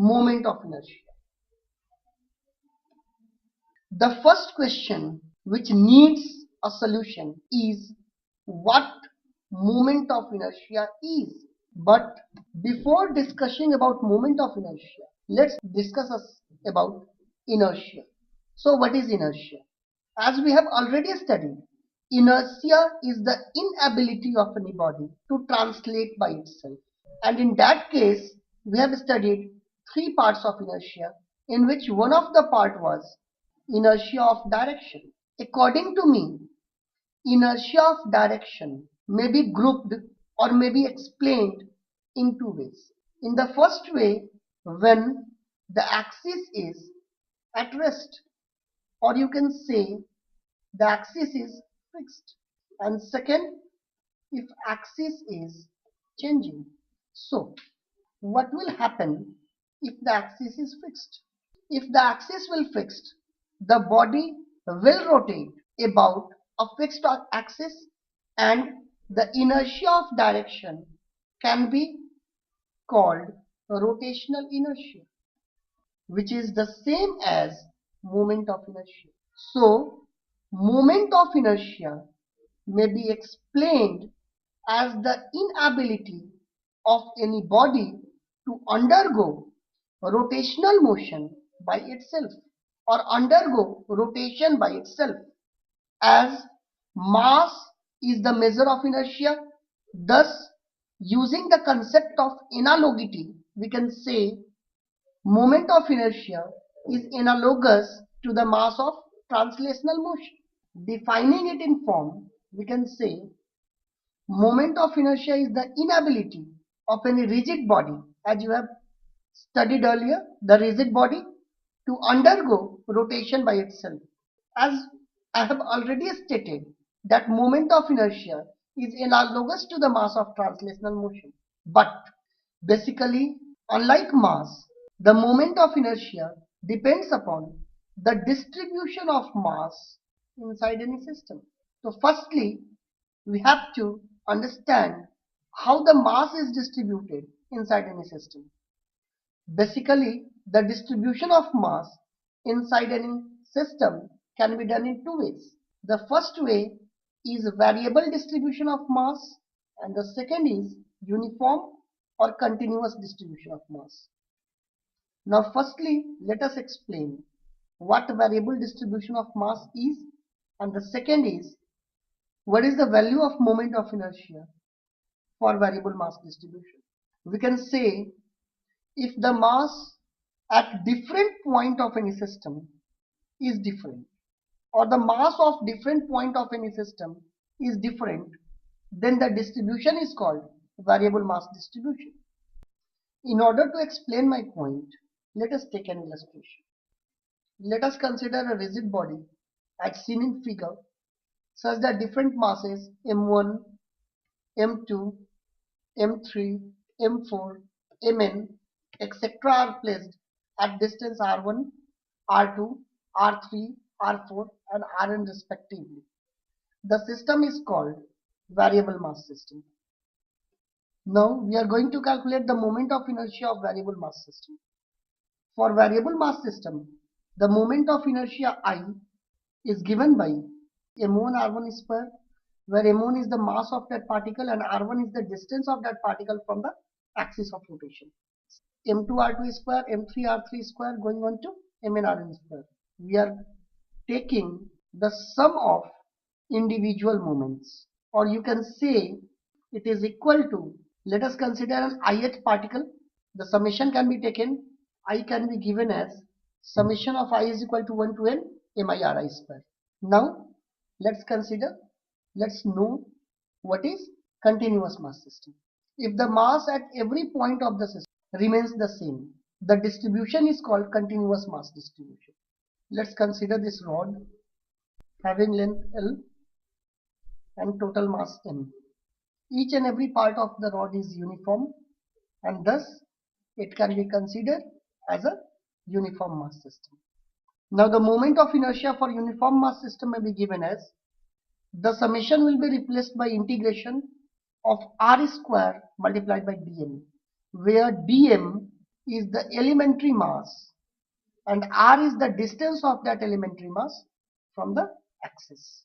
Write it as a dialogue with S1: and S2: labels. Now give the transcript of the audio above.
S1: moment of inertia. The first question which needs a solution is what moment of inertia is. But before discussing about moment of inertia, let's discuss about inertia. So what is inertia? As we have already studied, inertia is the inability of any body to translate by itself. And in that case, we have studied three parts of inertia, in which one of the part was inertia of direction. According to me, inertia of direction may be grouped or may be explained in two ways. In the first way, when the axis is at rest, or you can say the axis is fixed. And second, if axis is changing. So, what will happen if the axis is fixed? If the axis will fixed, the body will rotate about a fixed axis, and the inertia of direction can be called rotational inertia, which is the same as moment of inertia. So, moment of inertia may be explained as the inability of any body to undergo rotational motion by itself or undergo rotation by itself. As mass is the measure of inertia, thus using the concept of analogity, we can say moment of inertia is analogous to the mass of translational motion. Defining it in form, we can say moment of inertia is the inability of any rigid body, as you have studied earlier, the rigid body to undergo rotation by itself. As I have already stated that moment of inertia is analogous to the mass of translational motion. But basically, unlike mass, the moment of inertia depends upon the distribution of mass inside any system. So firstly, we have to understand how the mass is distributed inside any system. Basically, the distribution of mass inside any system can be done in two ways. The first way is variable distribution of mass, and the second is uniform or continuous distribution of mass. Now firstly, let us explain what variable distribution of mass is, and the second is what is the value of moment of inertia for variable mass distribution. We can say if the mass at different point of any system is different, or the mass of different point of any system is different, then the distribution is called variable mass distribution. In order to explain my point, let us take an illustration. Let us consider a rigid body as seen in figure, such that different masses m1, m2, m3, m4, mn, etc. are placed at distance r1, r2, r3, r4 and rn respectively. The system is called variable mass system. Now we are going to calculate the moment of inertia of variable mass system. For variable mass system, the moment of inertia I is given by m1 r1 square, where m1 is the mass of that particle and r1 is the distance of that particle from the axis of rotation. m2 r2 square, m3 r3 square going on to mn rn square. We are taking the sum of individual moments, or you can say it is equal to, let us consider an ith particle. The summation can be taken, I can be given as summation of I is equal to 1 to n mi square. Now let's know what is continuous mass system. If the mass at every point of the system remains the same, the distribution is called continuous mass distribution. Let's consider this rod having length L and total mass m. Each and every part of the rod is uniform, and thus it can be considered as a uniform mass system. Now the moment of inertia for uniform mass system may be given as, the summation will be replaced by integration of r square multiplied by dm, where dm is the elementary mass and r is the distance of that elementary mass from the axis.